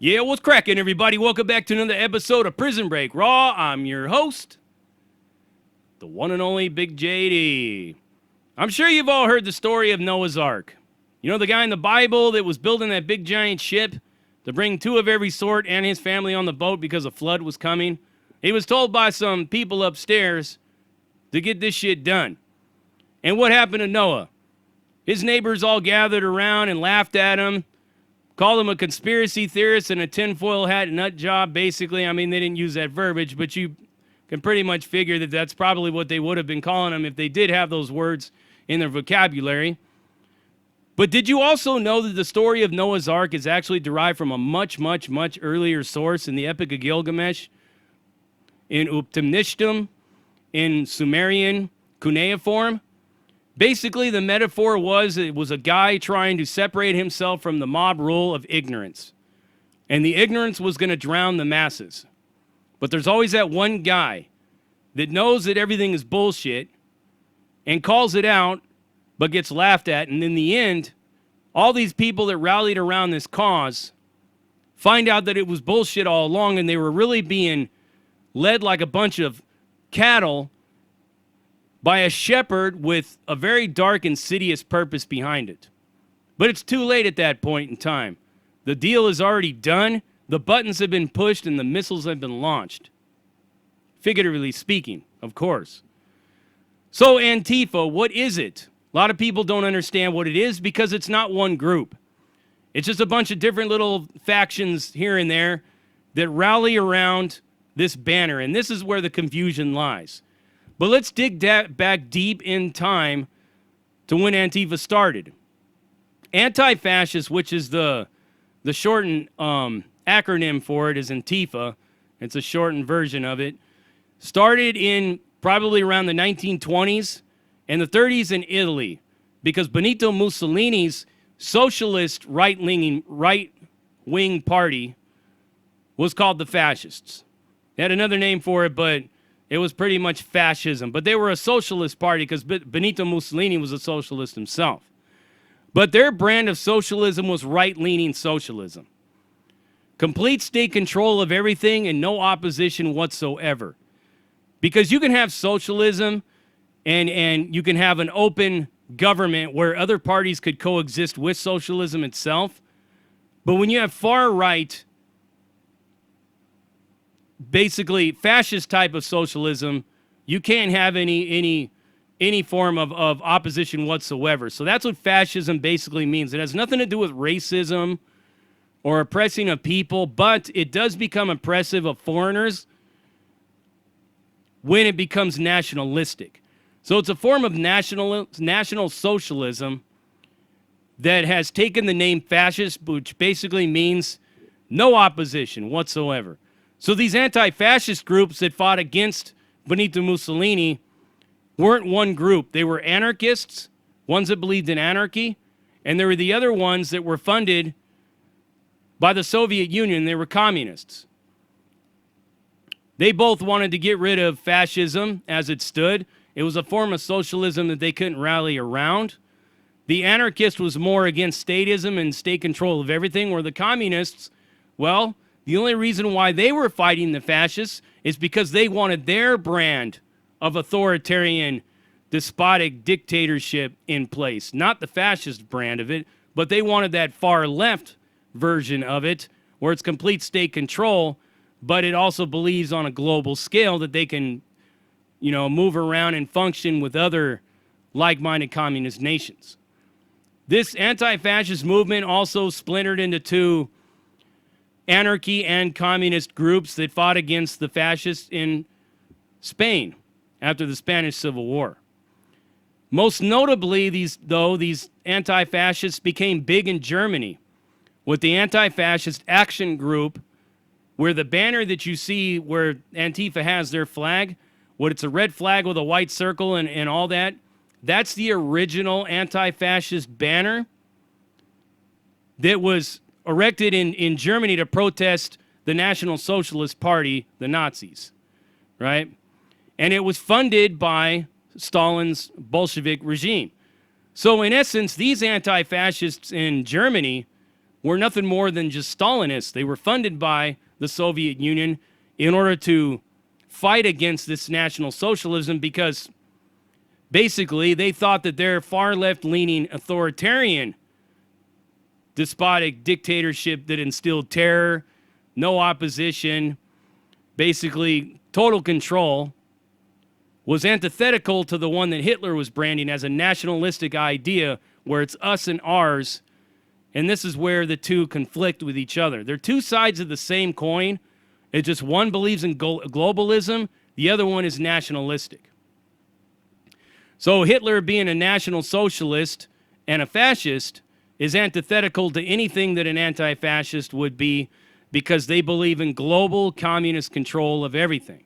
Yeah, what's cracking, everybody? Welcome back to another episode of Prison Break Raw. I'm your host, the one and only Big JD. I'm sure you've all heard the story of Noah's Ark. You know the guy in the Bible that was building that big giant ship to bring two of every sort and his family on the boat because a flood was coming? He was told by some people upstairs to get this shit done. And what happened to Noah? His neighbors all gathered around and laughed at him. Called him a conspiracy theorist and a tinfoil hat nut job, basically. I mean, they didn't use that verbiage, but you can pretty much figure that that's probably what they would have been calling him if they did have those words in their vocabulary. But did you also know that the story of Noah's Ark is actually derived from a much, much, much earlier source in the Epic of Gilgamesh, in Uptimnishtum, in Sumerian cuneiform? Basically, the metaphor was it was a guy trying to separate himself from the mob rule of ignorance. And the ignorance was going to drown the masses. But there's always that one guy that knows that everything is bullshit and calls it out, but gets laughed at. And in the end, all these people that rallied around this cause find out that it was bullshit all along and they were really being led like a bunch of cattle by a shepherd with a very dark, insidious purpose behind it. But it's too late at that point in time. The deal is already done, the buttons have been pushed, and the missiles have been launched. Figuratively speaking, of course. So Antifa, what is it? A lot of people don't understand what it is because it's not one group. It's just a bunch of different little factions here and there that rally around this banner, and this is where the confusion lies. But let's dig back deep in time to when Antifa started. Anti-fascist, which is the shortened acronym for it, is Antifa. It's a shortened version of it. Started in probably around the 1920s and the 30s in Italy because Benito Mussolini's socialist right-wing party was called the Fascists. They had another name for it, but it was pretty much fascism. But they were a socialist party because Benito Mussolini was a socialist himself. But their brand of socialism was right-leaning socialism. Complete state control of everything and no opposition whatsoever. Because you can have socialism and you can have an open government where other parties could coexist with socialism itself. But when you have far-right, basically fascist type of socialism, you can't have any form of opposition whatsoever. So that's what fascism basically means. It has nothing to do with racism or oppressing of people, but it does become oppressive of foreigners when it becomes nationalistic. So it's a form of national socialism that has taken the name fascist, which basically means no opposition whatsoever. So these anti-fascist groups that fought against Benito Mussolini weren't one group. They were anarchists, ones that believed in anarchy, and there were the other ones that were funded by the Soviet Union. They were communists. They both wanted to get rid of fascism as it stood. It was a form of socialism that they couldn't rally around. The anarchist was more against statism and state control of everything, where the communists, well, the only reason why they were fighting the fascists is because they wanted their brand of authoritarian, despotic dictatorship in place. Not the fascist brand of it, but they wanted that far left version of it, where it's complete state control, but it also believes on a global scale that they can, move around and function with other like-minded communist nations. This anti-fascist movement also splintered into two anarchy and communist groups that fought against the fascists in Spain after the Spanish Civil War. Most notably, these anti-fascists became big in Germany with the Anti-Fascist Action Group, where the banner that you see where Antifa has their flag, it's a red flag with a white circle and all that, that's the original anti-fascist banner that was erected in Germany to protest the National Socialist Party, the Nazis, right? And it was funded by Stalin's Bolshevik regime. So in essence, these anti-fascists in Germany were nothing more than just Stalinists. They were funded by the Soviet Union in order to fight against this National Socialism because basically they thought that their far left-leaning authoritarian despotic dictatorship that instilled terror, no opposition, basically total control, was antithetical to the one that Hitler was branding as a nationalistic idea where it's us and ours, and this is where the two conflict with each other. They're two sides of the same coin. It's just one believes in globalism, the other one is nationalistic. So Hitler, being a National Socialist and a fascist, is antithetical to anything that an anti-fascist would be because they believe in global communist control of everything.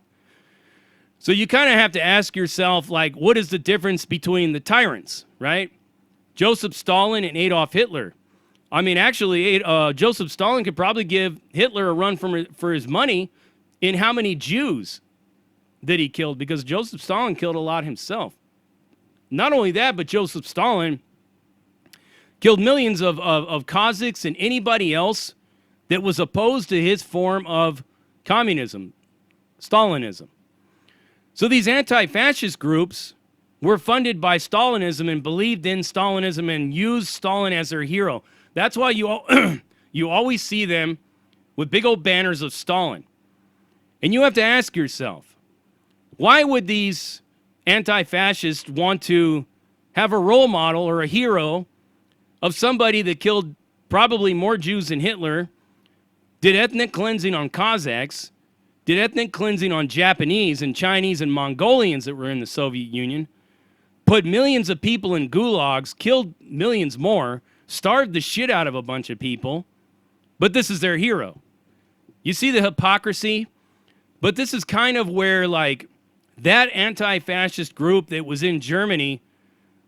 So you kind of have to ask yourself, like, what is the difference between the tyrants, right? Joseph Stalin and Adolf Hitler. I mean, actually, Joseph Stalin could probably give Hitler a run for his money in how many Jews that he killed, because Joseph Stalin killed a lot himself. Not only that, but Joseph Stalin killed millions of Kazakhs and anybody else that was opposed to his form of communism, Stalinism. So these anti-fascist groups were funded by Stalinism and believed in Stalinism and used Stalin as their hero. That's why you always see them with big old banners of Stalin. And you have to ask yourself, why would these anti-fascists want to have a role model or a hero of somebody that killed probably more Jews than Hitler, did ethnic cleansing on Kazakhs, did ethnic cleansing on Japanese and Chinese and Mongolians that were in the Soviet Union, put millions of people in gulags, killed millions more, starved the shit out of a bunch of people, but this is their hero. You see the hypocrisy? But this is kind of where, like, that anti-fascist group that was in Germany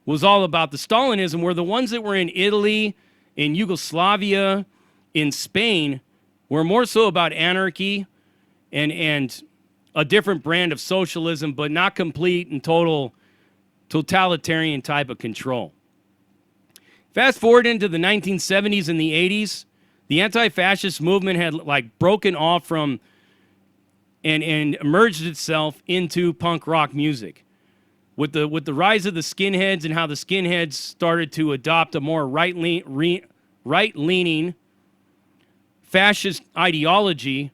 was all about the Stalinism, where the ones that were in Italy, in Yugoslavia, in Spain, were more so about anarchy and a different brand of socialism, but not complete and total totalitarian type of control. Fast forward into the 1970s and the 80s, the anti-fascist movement had like broken off from and emerged itself into punk rock music. With the rise of the skinheads and how the skinheads started to adopt a more right-leaning fascist ideology,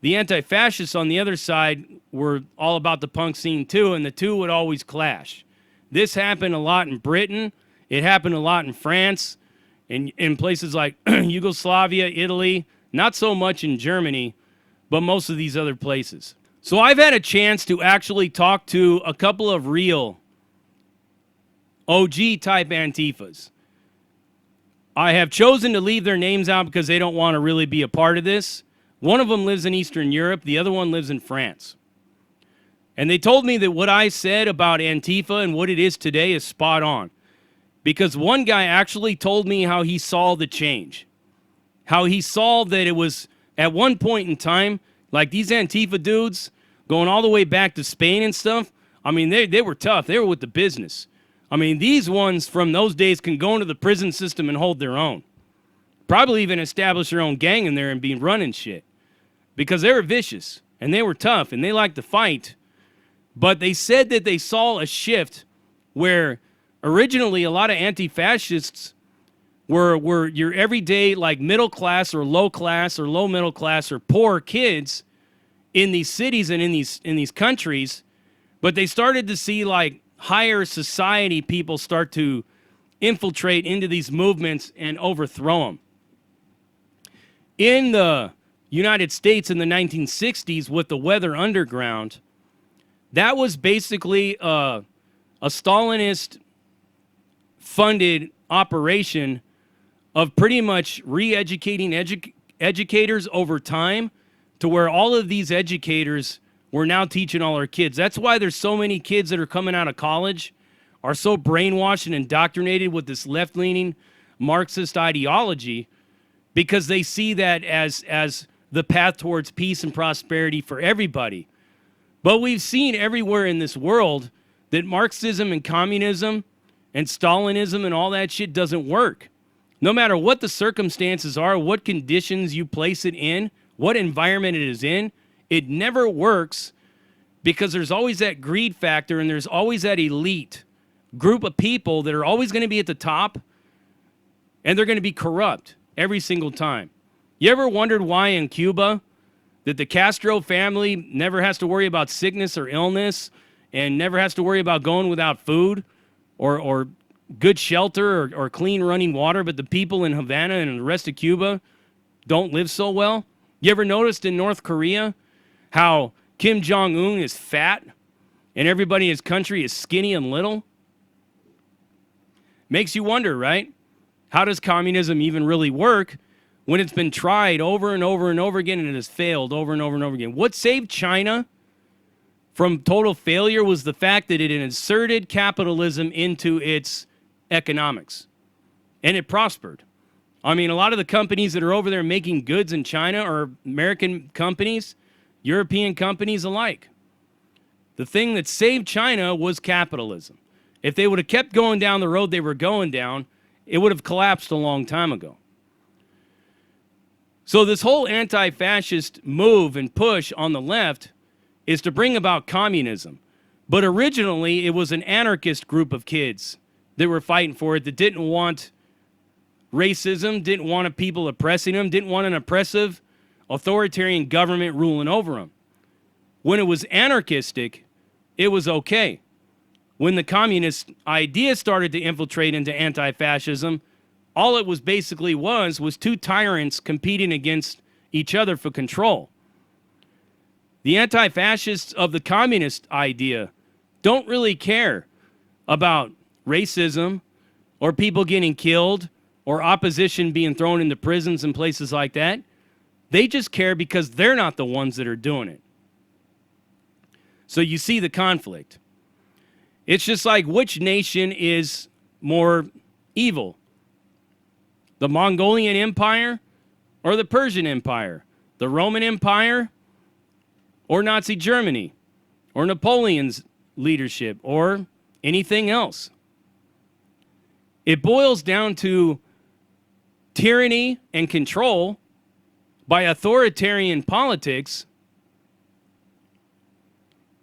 the anti-fascists on the other side were all about the punk scene too, and the two would always clash. This happened a lot in Britain. It happened a lot in France, and in places like Yugoslavia, Italy, not so much in Germany, but most of these other places. So I've had a chance to actually talk to a couple of real OG-type Antifas. I have chosen to leave their names out because they don't want to really be a part of this. One of them lives in Eastern Europe. The other one lives in France. And they told me that what I said about Antifa and what it is today is spot on. Because one guy actually told me how he saw the change. How he saw that it was, at one point in time, like these Antifa dudes, going all the way back to Spain and stuff, I mean, they were tough. They were with the business. I mean, these ones from those days can go into the prison system and hold their own. Probably even establish their own gang in there and be running shit. Because they were vicious, and they were tough, and they liked to fight. But they said that they saw a shift where originally a lot of anti-fascists were your everyday, like, middle class or low middle class or poor kids in these cities and in these countries, but they started to see, like, higher society people start to infiltrate into these movements and overthrow them. In the United States in the 1960s with the Weather Underground, that was basically a Stalinist funded operation of pretty much re-educating educators over time to where all of these educators were now teaching all our kids. That's why there's so many kids that are coming out of college are so brainwashed and indoctrinated with this left-leaning Marxist ideology, because they see that as the path towards peace and prosperity for everybody. But we've seen everywhere in this world that Marxism and communism and Stalinism and all that shit doesn't work. No matter what the circumstances are, what conditions you place it in, what environment it is in, it never works because there's always that greed factor and there's always that elite group of people that are always going to be at the top and they're going to be corrupt every single time. You ever wondered why in Cuba that the Castro family never has to worry about sickness or illness and never has to worry about going without food or good shelter or clean running water, but the people in Havana and the rest of Cuba don't live so well? You ever noticed in North Korea how Kim Jong-un is fat and everybody in his country is skinny and little? Makes you wonder, right? How does communism even really work when it's been tried over and over and over again and it has failed over and over and over again? What saved China from total failure was the fact that it inserted capitalism into its economics, and it prospered. I mean, a lot of the companies that are over there making goods in China are American companies, European companies alike. The thing that saved China was capitalism. If they would have kept going down the road they were going down, it would have collapsed a long time ago. So this whole anti-fascist move and push on the left is to bring about communism. But originally, it was an anarchist group of kids that were fighting for it, that didn't want racism, didn't want people oppressing them, didn't want an oppressive, authoritarian government ruling over them. When it was anarchistic, it was okay. When the communist idea started to infiltrate into anti-fascism, all it was basically was two tyrants competing against each other for control. The anti-fascists of the communist idea don't really care about racism or people getting killed or opposition being thrown into prisons and places like that. They just care because they're not the ones that are doing it. So you see the conflict. It's just like, which nation is more evil? The Mongolian Empire or the Persian Empire? The Roman Empire or Nazi Germany or Napoleon's leadership or anything else? It boils down to tyranny and control by authoritarian politics,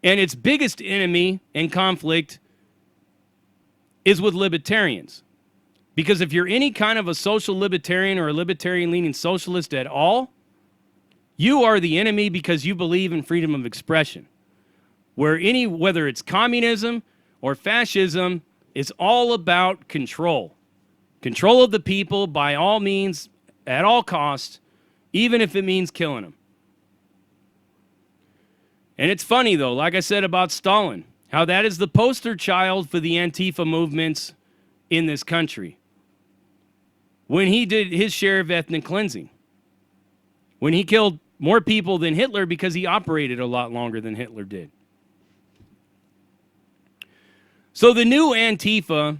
and its biggest enemy and conflict is with libertarians. Because if you're any kind of a social libertarian or a libertarian-leaning socialist at all, you are the enemy because you believe in freedom of expression. Whether it's communism or fascism, is all about control. Control of the people by all means, at all costs, even if it means killing them. And it's funny, though, like I said about Stalin, how that is the poster child for the Antifa movements in this country. When he did his share of ethnic cleansing. When he killed more people than Hitler because he operated a lot longer than Hitler did. So the new Antifa,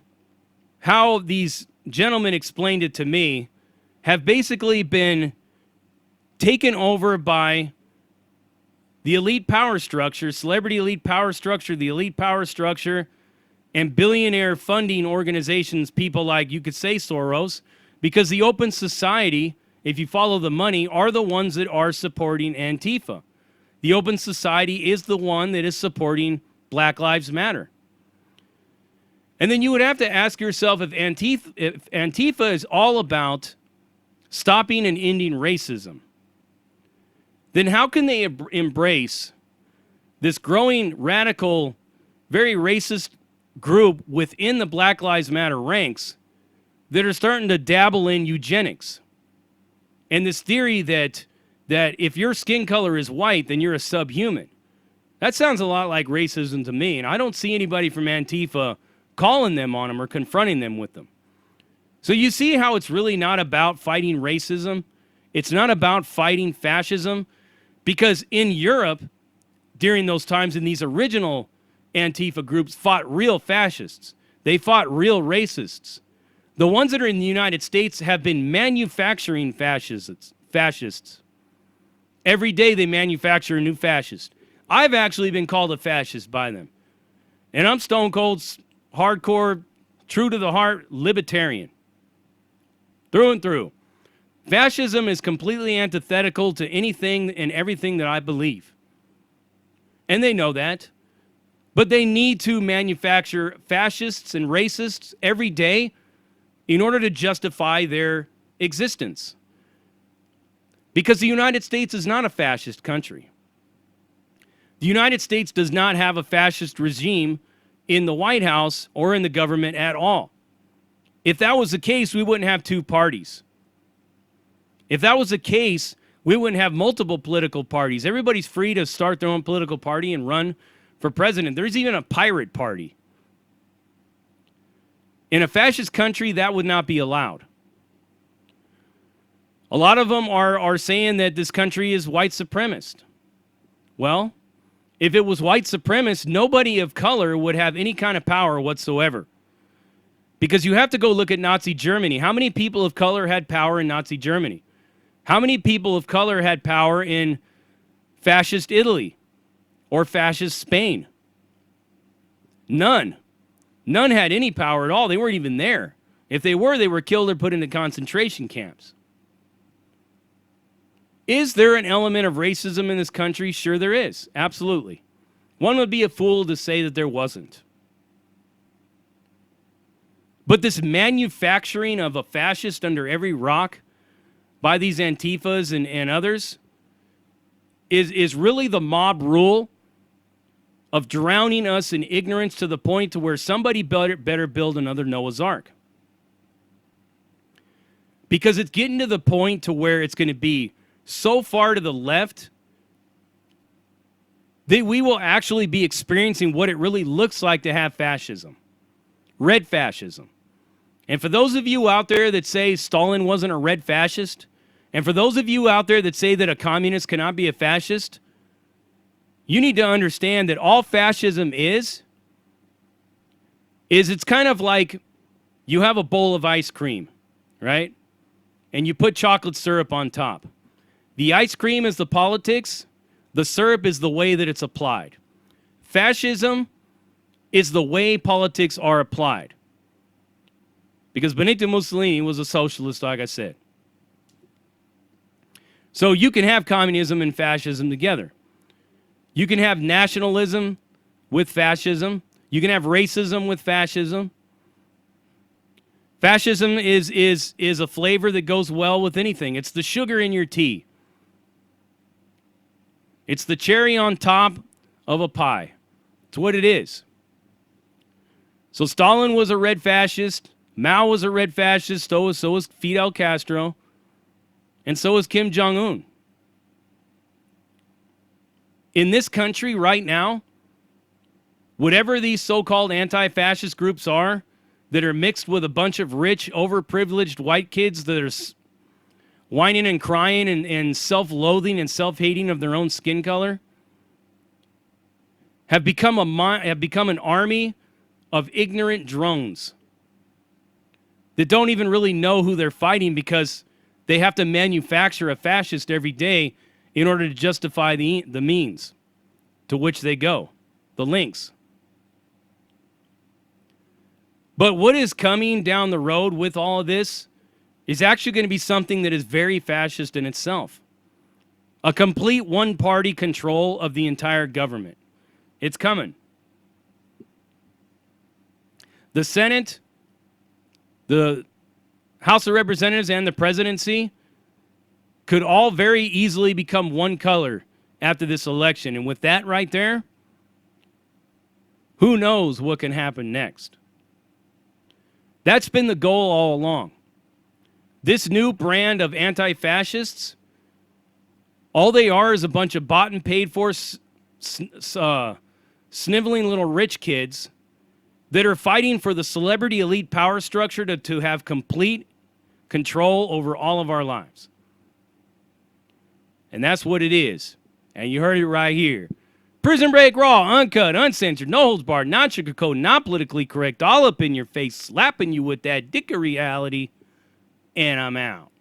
how these gentlemen explained it to me, have basically been taken over by the elite power structure, celebrity elite power structure, the elite power structure, and billionaire funding organizations, people like, you could say Soros, because the open society, if you follow the money, are the ones that are supporting Antifa. The open society is the one that is supporting Black Lives Matter. And then you would have to ask yourself, if Antifa is all about stopping and ending racism, then how can they embrace this growing radical, very racist group within the Black Lives Matter ranks that are starting to dabble in eugenics? And this theory that if your skin color is white, then you're a subhuman. That sounds a lot like racism to me, and I don't see anybody from Antifa calling them on them or confronting them with them. So you see how it's really not about fighting racism. It's not about fighting fascism, because in Europe, during those times, in these original Antifa groups fought real fascists. They fought real racists. The ones that are in the United States have been manufacturing fascists. Every day they manufacture a new fascist. I've actually been called a fascist by them. And I'm stone cold, hardcore, true to the heart, libertarian. through and through. Fascism is completely antithetical to anything and everything that I believe. And they know that. But they need to manufacture fascists and racists every day in order to justify their existence. Because the United States is not a fascist country. The United States does not have a fascist regime in the White House or in the government at all. If that was the case, we wouldn't have two parties. If that was the case, we wouldn't have multiple political parties. Everybody's free to start their own political party and run for president. There's even a pirate party. In a fascist country, that would not be allowed. A lot of them are saying that this country is white supremacist. Well, if it was white supremacist, nobody of color would have any kind of power whatsoever. Because you have to go look at Nazi Germany. How many people of color had power in Nazi Germany? How many people of color had power in fascist Italy or fascist Spain? None. None had any power at all. They weren't even there. If they were killed or put into concentration camps. Is there an element of racism in this country? Sure there is. Absolutely. One would be a fool to say that there wasn't. But this manufacturing of a fascist under every rock by these Antifas and others is really the mob rule of drowning us in ignorance to the point to where somebody better build another Noah's Ark. Because it's getting to the point to where it's going to be so far to the left that we will actually be experiencing what it really looks like to have fascism. Red fascism. And for those of you out there that say Stalin wasn't a red fascist, and for those of you out there that say that a communist cannot be a fascist, you need to understand that all fascism is it's kind of like you have a bowl of ice cream, right? And you put chocolate syrup on top. The ice cream is the politics. The syrup is the way that it's applied. Fascism is the way politics are applied. Because Benito Mussolini was a socialist, like I said. So you can have communism and fascism together. You can have nationalism with fascism. You can have racism with fascism. Fascism is a flavor that goes well with anything. It's the sugar in your tea. It's the cherry on top of a pie. It's what it is. So Stalin was a red fascist. Mao was a red fascist. So was Fidel Castro. And so is Kim Jong-un. In this country right now, whatever these so-called anti-fascist groups are that are mixed with a bunch of rich, overprivileged white kids that are whining and crying and self-loathing and self-hating of their own skin color, have become an army of ignorant drones that don't even really know who they're fighting because they have to manufacture a fascist every day in order to justify the means to which they go, the links. But what is coming down the road with all of this is actually going to be something that is very fascist in itself. A complete one-party control of the entire government. It's coming. The Senate, the House of Representatives, and the presidency could all very easily become one color after this election. And with that right there, who knows what can happen next? That's been the goal all along. This new brand of anti-fascists, all they are is a bunch of bought and paid for sniveling little rich kids that are fighting for the celebrity elite power structure to have complete control over all of our lives. And that's what it is. And you heard it right here. Prison Break Raw, uncut, uncensored, no holds barred, not sugarcoated, not politically correct, all up in your face, slapping you with that dick of reality. And I'm out.